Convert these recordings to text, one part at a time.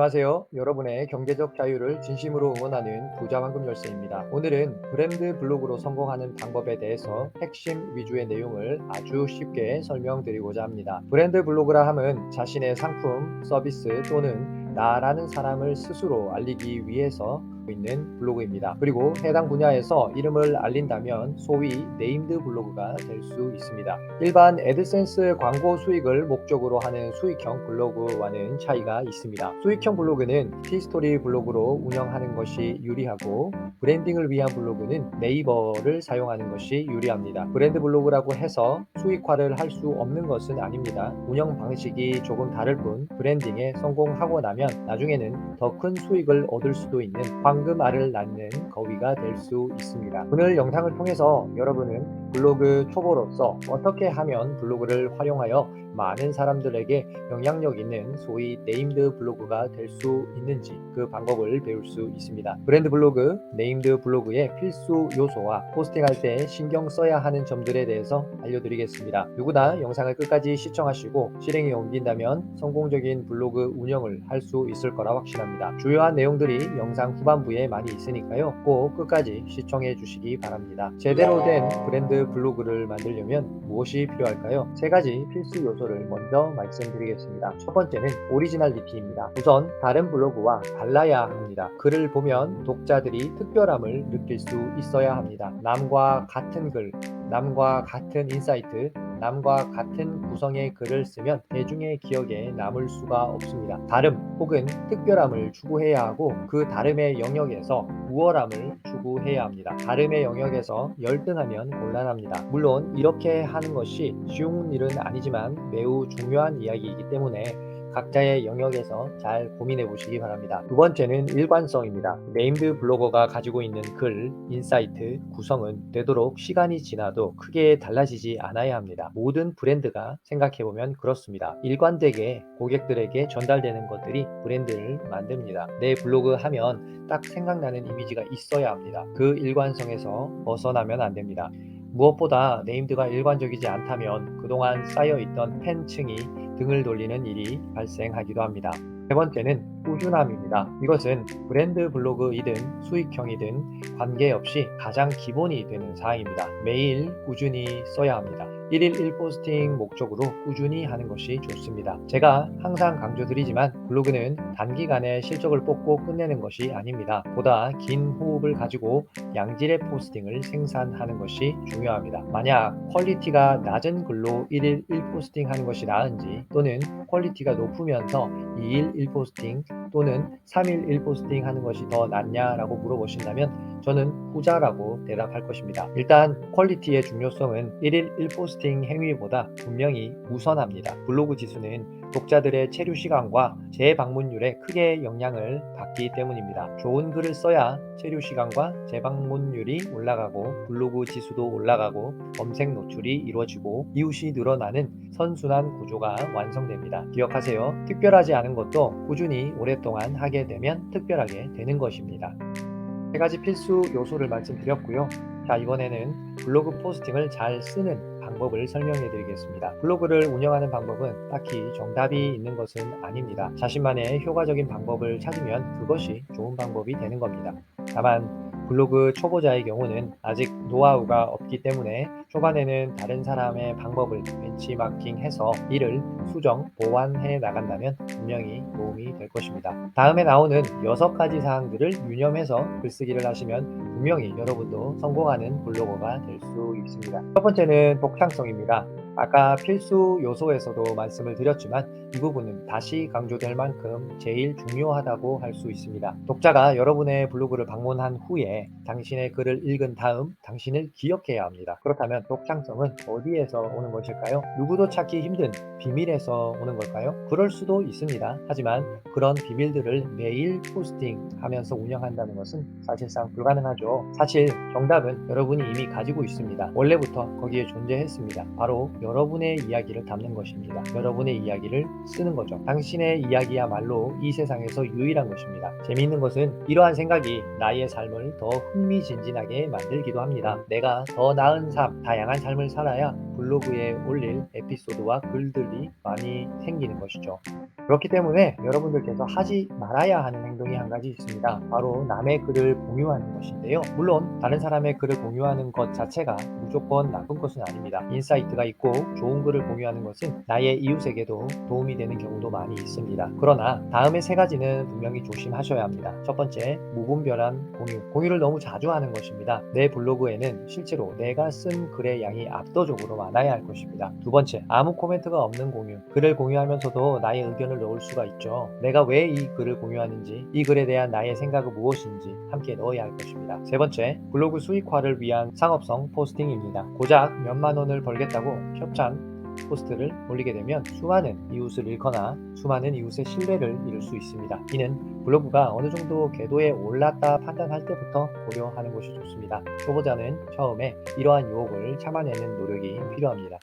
안녕하세요. 여러분의 경제적 자유를 진심으로 응원하는 부자 황금 열쇠입니다. 오늘은 브랜드 블로그로 성공하는 방법에 대해서 핵심 위주의 내용을 아주 쉽게 설명드리고자 합니다. 브랜드 블로그라 함은 자신의 상품, 서비스 또는 나라는 사람을 스스로 알리기 위해서 있는 블로그입니다. 그리고 해당 분야에서 이름을 알린다면 소위 네임드 블로그가 될 수 있습니다. 일반 애드센스 광고 수익을 목적으로 하는 수익형 블로그와는 차이가 있습니다. 수익형 블로그는 티스토리 블로그로 운영하는 것이 유리하고 브랜딩을 위한 블로그는 네이버를 사용하는 것이 유리합니다. 브랜드 블로그라고 해서 수익화를 할 수 없는 것은 아닙니다. 운영 방식이 조금 다를 뿐 브랜딩에 성공하고 나면 나중에는 더 큰 수익을 얻을 수도 있는 황금알을 낳는 거위가 될 수 있습니다. 오늘 영상을 통해서 여러분은 블로그 초보로서 어떻게 하면 블로그를 활용하여 많은 사람들에게 영향력 있는 소위 네임드 블로그가 될 수 있는지 그 방법을 배울 수 있습니다. 브랜드 블로그, 네임드 블로그의 필수 요소와 포스팅할 때 신경 써야 하는 점들에 대해서 알려드리겠습니다. 누구나 영상을 끝까지 시청하시고 실행에 옮긴다면 성공적인 블로그 운영을 할 수 있을 거라 확신합니다. 주요한 내용들이 영상 후반부에 많이 있으니까요. 꼭 끝까지 시청해 주시기 바랍니다. 제대로 된 브랜드 블로그를 만들려면 무엇이 필요할까요? 세 가지 필수 요소를 먼저 말씀드리겠습니다. 첫 번째는 오리지널리티입니다. 우선 다른 블로그와 달라야 합니다. 글을 보면 독자들이 특별함을 느낄 수 있어야 합니다. 남과 같은 글, 남과 같은 인사이트, 남과 같은 구성의 글을 쓰면 대중의 기억에 남을 수가 없습니다. 다름 혹은 특별함을 추구해야 하고 그 다름의 영역에서 우월함을 추구해야 합니다. 다름의 영역에서 열등하면 곤란합니다. 물론 이렇게 하는 것이 쉬운 일은 아니지만 매우 중요한 이야기이기 때문에 각자의 영역에서 잘 고민해 보시기 바랍니다. 두 번째는 일관성입니다. 네임드 블로거가 가지고 있는 글, 인사이트, 구성은 되도록 시간이 지나도 크게 달라지지 않아야 합니다. 모든 브랜드가 생각해보면 그렇습니다. 일관되게 고객들에게 전달되는 것들이 브랜드를 만듭니다. 내 블로그 하면 딱 생각나는 이미지가 있어야 합니다. 그 일관성에서 벗어나면 안 됩니다. 무엇보다 네임드가 일관적이지 않다면 그동안 쌓여있던 팬층이 등을 돌리는 일이 발생하기도 합니다. 세 번째는 꾸준함입니다. 이것은 브랜드 블로그이든 수익형이든 관계없이 가장 기본이 되는 사항입니다. 매일 꾸준히 써야 합니다. 1일 1포스팅 목적으로 꾸준히 하는 것이 좋습니다. 제가 항상 강조드리지만 블로그는 단기간에 실적을 뽑고 끝내는 것이 아닙니다. 보다 긴 호흡을 가지고 양질의 포스팅을 생산하는 것이 중요합니다. 만약 퀄리티가 낮은 글로 1일 1포스팅 하는 것이 나은지 또는 퀄리티가 높으면서 2일 1포스팅 또는 3일 1포스팅 하는 것이 더 낫냐라고 물어보신다면 저는 후자라고 대답할 것입니다. 일단 퀄리티의 중요성은 1일 1포스팅 행위보다 분명히 우선합니다. 블로그 지수는 독자들의 체류 시간과 재방문율에 크게 영향을 받기 때문입니다. 좋은 글을 써야 체류 시간과 재방문율이 올라가고 블로그 지수도 올라가고 검색 노출이 이루어지고 이웃이 늘어나는 선순환 구조가 완성됩니다. 기억하세요. 특별하지 않은 것도 꾸준히 오랫동안 하게 되면 특별하게 되는 것입니다. 세 가지 필수 요소를 말씀드렸고요. 자, 이번에는 블로그 포스팅을 잘 쓰는 방법을 설명해 드리겠습니다. 블로그를 운영하는 방법은 딱히 정답이 있는 것은 아닙니다. 자신만의 효과적인 방법을 찾으면 그것이 좋은 방법이 되는 겁니다. 다만 블로그 초보자의 경우는 아직 노하우가 없기 때문에 초반에는 다른 사람의 방법을 벤치마킹해서 이를 수정, 보완해 나간다면 분명히 도움이 될 것입니다. 다음에 나오는 6가지 사항들을 유념해서 글쓰기를 하시면 분명히 여러분도 성공하는 블로거가 될 수 있습니다. 첫 번째는 독창성입니다. 아까 필수 요소에서도 말씀을 드렸지만 이 부분은 다시 강조될 만큼 제일 중요하다고 할 수 있습니다. 독자가 여러분의 블로그를 방문한 후에 당신의 글을 읽은 다음 당신을 기억해야 합니다. 그렇다면 독창성은 어디에서 오는 것일까요? 누구도 찾기 힘든 비밀에서 오는 걸까요? 그럴 수도 있습니다. 하지만 그런 비밀들을 매일 포스팅하면서 운영한다는 것은 사실상 불가능하죠. 사실 정답은 여러분이 이미 가지고 있습니다. 원래부터 거기에 존재했습니다. 바로 여러분의 이야기를 담는 것입니다. 여러분의 이야기를 쓰는 거죠. 당신의 이야기야말로 이 세상에서 유일한 것입니다. 재미있는 것은 이러한 생각이 나의 삶을 더 흥미진진하게 만들기도 합니다. 내가 더 나은 삶, 다양한 삶을 살아야 블로그에 올릴 에피소드와 글들이 많이 생기는 것이죠. 그렇기 때문에 여러분들께서 하지 말아야 하는 행동이 한 가지 있습니다. 바로 남의 글을 공유하는 것인데요. 물론 다른 사람의 글을 공유하는 것 자체가 무조건 나쁜 것은 아닙니다. 인사이트가 있고 좋은 글을 공유하는 것은 나의 이웃에게도 도움이 되는 경우도 많이 있습니다. 그러나 다음에 세 가지는 분명히 조심하셔야 합니다. 첫 번째, 무분별한 공유. 공유를 너무 자주 하는 것입니다. 내 블로그에는 실제로 내가 쓴 글의 양이 압도적으로 많아야 할 것입니다. 두 번째, 아무 코멘트가 없는 공유. 글을 공유하면서도 나의 의견을 넣을 수가 있죠. 내가 왜 이 글을 공유하는지, 이 글에 대한 나의 생각은 무엇인지 함께 넣어야 할 것입니다. 세 번째, 블로그 수익화를 위한 상업성 포스팅입니다. 고작 몇만 원을 벌겠다고 협찬 포스트를 올리게 되면 수많은 이웃을 잃거나 수많은 이웃의 신뢰를 잃을 수 있습니다. 이는 블로그가 어느 정도 궤도에 올랐다 판단할 때부터 고려하는 것이 좋습니다. 초보자는 처음에 이러한 유혹을 참아내는 노력이 필요합니다.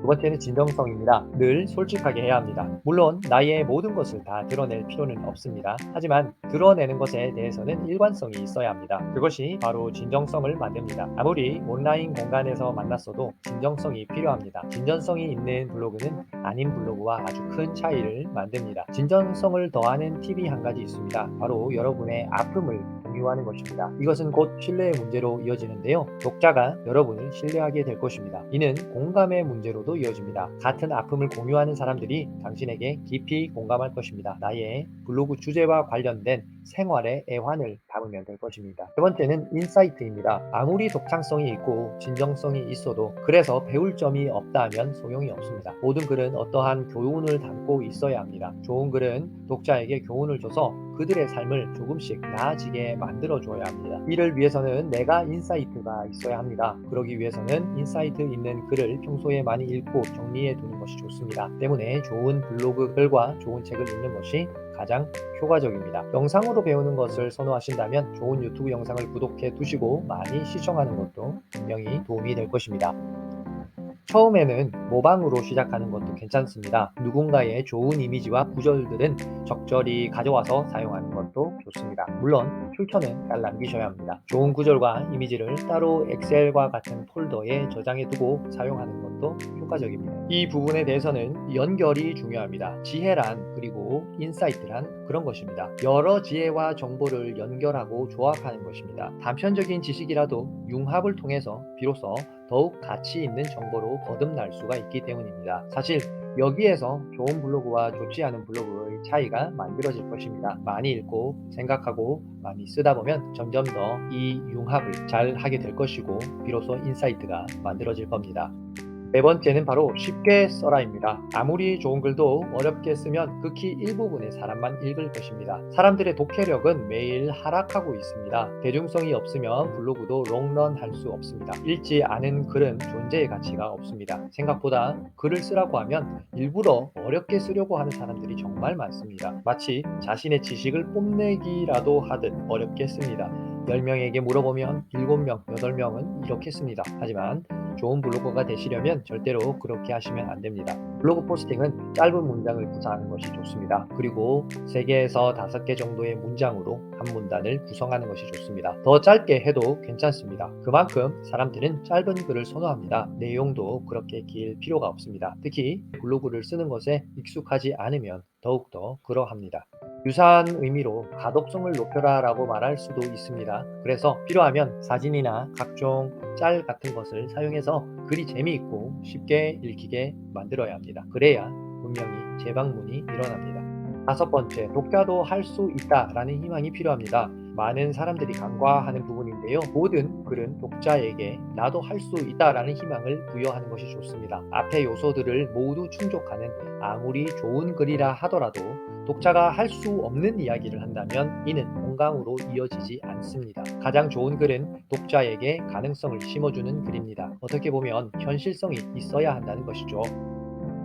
두 번째는 진정성입니다. 늘 솔직하게 해야 합니다. 물론 나의 모든 것을 다 드러낼 필요는 없습니다. 하지만 드러내는 것에 대해서는 일관성이 있어야 합니다. 그것이 바로 진정성을 만듭니다. 아무리 온라인 공간에서 만났어도 진정성이 필요합니다. 진정성이 있는 블로그는 아닌 블로그와 아주 큰 차이를 만듭니다. 진정성을 더하는 팁이 한 가지 있습니다. 바로 여러분의 아픔을 공유하는 것입니다. 이것은 곧 신뢰의 문제로 이어지는데요. 독자가 여러분을 신뢰하게 될 것입니다. 이는 공감의 문제로도 이어집니다. 같은 아픔을 공유하는 사람들이 당신에게 깊이 공감할 것입니다. 나의 블로그 주제와 관련된 생활의 애환을 담으면 될 것입니다. 세 번째는 인사이트입니다. 아무리 독창성이 있고 진정성이 있어도 그래서 배울 점이 없다면 소용이 없습니다. 모든 글은 어떠한 교훈을 담고 있어야 합니다. 좋은 글은 독자에게 교훈을 줘서 그들의 삶을 조금씩 나아지게 만들어줘야 합니다. 이를 위해서는 내가 인사이트가 있어야 합니다. 그러기 위해서는 인사이트 있는 글을 평소에 많이 읽고 정리해 두는 것이 좋습니다. 때문에 좋은 블로그 글과 좋은 책을 읽는 것이 가장 효과적입니다. 영상으로 배우는 것을 선호하신다면 좋은 유튜브 영상을 구독해 두시고 많이 시청하는 것도 분명히 도움이 될 것입니다. 처음에는 모방으로 시작하는 것도 괜찮습니다. 누군가의 좋은 이미지와 구절들은 적절히 가져와서 사용하는 것도 좋습니다. 물론 출처는 잘 남기셔야 합니다. 좋은 구절과 이미지를 따로 엑셀과 같은 폴더에 저장해 두고 사용하는 것도 효과적입니다. 이 부분에 대해서는 연결이 중요합니다. 지혜란 그리고 인사이트란 그런 것입니다. 여러 지혜와 정보를 연결하고 조합하는 것입니다. 단편적인 지식이라도 융합을 통해서 비로소 더욱 가치 있는 정보로 거듭날 수가 있기 때문입니다. 사실 여기에서 좋은 블로그와 좋지 않은 블로그의 차이가 만들어질 것입니다. 많이 읽고 생각하고 많이 쓰다 보면 점점 더 이 융합을 잘 하게 될 것이고 비로소 인사이트가 만들어질 겁니다. 네 번째는 바로 쉽게 써라입니다. 아무리 좋은 글도 어렵게 쓰면 극히 일부분의 사람만 읽을 것입니다. 사람들의 독해력은 매일 하락하고 있습니다. 대중성이 없으면 블로그도 롱런 할 수 없습니다. 읽지 않은 글은 존재의 가치가 없습니다. 생각보다 글을 쓰라고 하면 일부러 어렵게 쓰려고 하는 사람들이 정말 많습니다. 마치 자신의 지식을 뽐내기라도 하듯 어렵게 씁니다. 10명에게 물어보면 7명, 8명은 이렇게 씁니다. 하지만 좋은 블로거가 되시려면 절대로 그렇게 하시면 안 됩니다. 블로그 포스팅은 짧은 문장을 구사하는 것이 좋습니다. 그리고 3개에서 5개 정도의 문장으로 한 문단을 구성하는 것이 좋습니다. 더 짧게 해도 괜찮습니다. 그만큼 사람들은 짧은 글을 선호합니다. 내용도 그렇게 길 필요가 없습니다. 특히 블로그를 쓰는 것에 익숙하지 않으면 더욱더 그러합니다. 유사한 의미로 가독성을 높여라 라고 말할 수도 있습니다. 그래서 필요하면 사진이나 각종 짤 같은 것을 사용해서 글이 재미있고 쉽게 읽히게 만들어야 합니다. 그래야 분명히 재방문이 일어납니다. 다섯 번째, 독자도 할 수 있다라는 희망이 필요합니다. 많은 사람들이 간과하는 부분인데요. 모든 글은 독자에게 나도 할 수 있다라는 희망을 부여하는 것이 좋습니다. 앞의 요소들을 모두 충족하는 아무리 좋은 글이라 하더라도 독자가 할 수 없는 이야기를 한다면 이는 공강으로 이어지지 않습니다. 가장 좋은 글은 독자에게 가능성을 심어주는 글입니다. 어떻게 보면 현실성이 있어야 한다는 것이죠.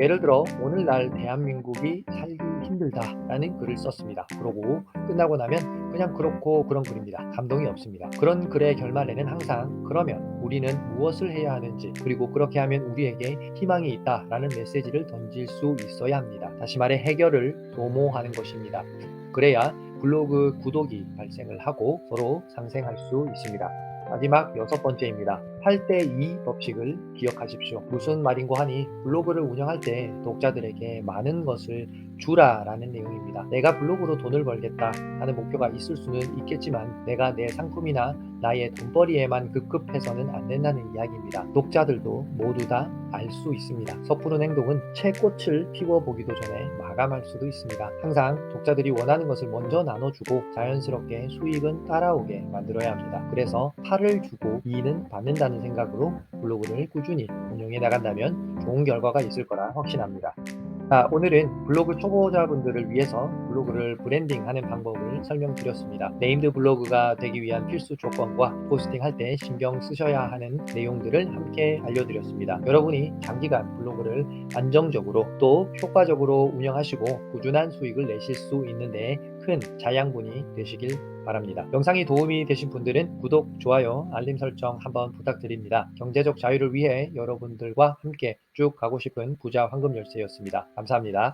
예를 들어 오늘날 대한민국이 살기 힘들다라는 글을 썼습니다. 그러고 끝나고 나면 그냥 그렇고 그런 글입니다. 감동이 없습니다. 그런 글의 결말에는 항상 그러면 우리는 무엇을 해야 하는지 그리고 그렇게 하면 우리에게 희망이 있다라는 메시지를 던질 수 있어야 합니다. 다시 말해 해결을 도모하는 것입니다. 그래야 블로그 구독이 발생을 하고 서로 상생할 수 있습니다. 마지막 6번째입니다. 8대2 법칙을 기억하십시오. 무슨 말인고 하니 블로그를 운영할 때 독자들에게 많은 것을 주라라는 내용입니다. 내가 블로그로 돈을 벌겠다 하는 목표가 있을 수는 있겠지만 내가 내 상품이나 나의 돈벌이에만 급급해서는 안 된다는 이야기입니다. 독자들도 모두 다 알 수 있습니다. 섣부른 행동은 채꽃을 피워보기도 전에 마감할 수도 있습니다. 항상 독자들이 원하는 것을 먼저 나눠주고 자연스럽게 수익은 따라오게 만들어야 합니다. 그래서 팔을 주고 이는 받는다는 생각으로 블로그를 꾸준히 운영해 나간다면 좋은 결과가 있을 거라 확신합니다. 자, 오늘은 블로그 초보자분들을 위해서 블로그를 브랜딩하는 방법을 설명드렸습니다. 네임드 블로그가 되기 위한 필수 조건과 포스팅할 때 신경 쓰셔야 하는 내용들을 함께 알려드렸습니다. 여러분이 장기간 블로그를 안정적으로 또 효과적으로 운영하시고 꾸준한 수익을 내실 수 있는 데 큰 자양분이 되시길 바랍니다. 영상이 도움이 되신 분들은 구독, 좋아요, 알림 설정 한번 부탁드립니다. 경제적 자유를 위해 여러분들과 함께 쭉 가고 싶은 부자 황금 열쇠였습니다. 감사합니다.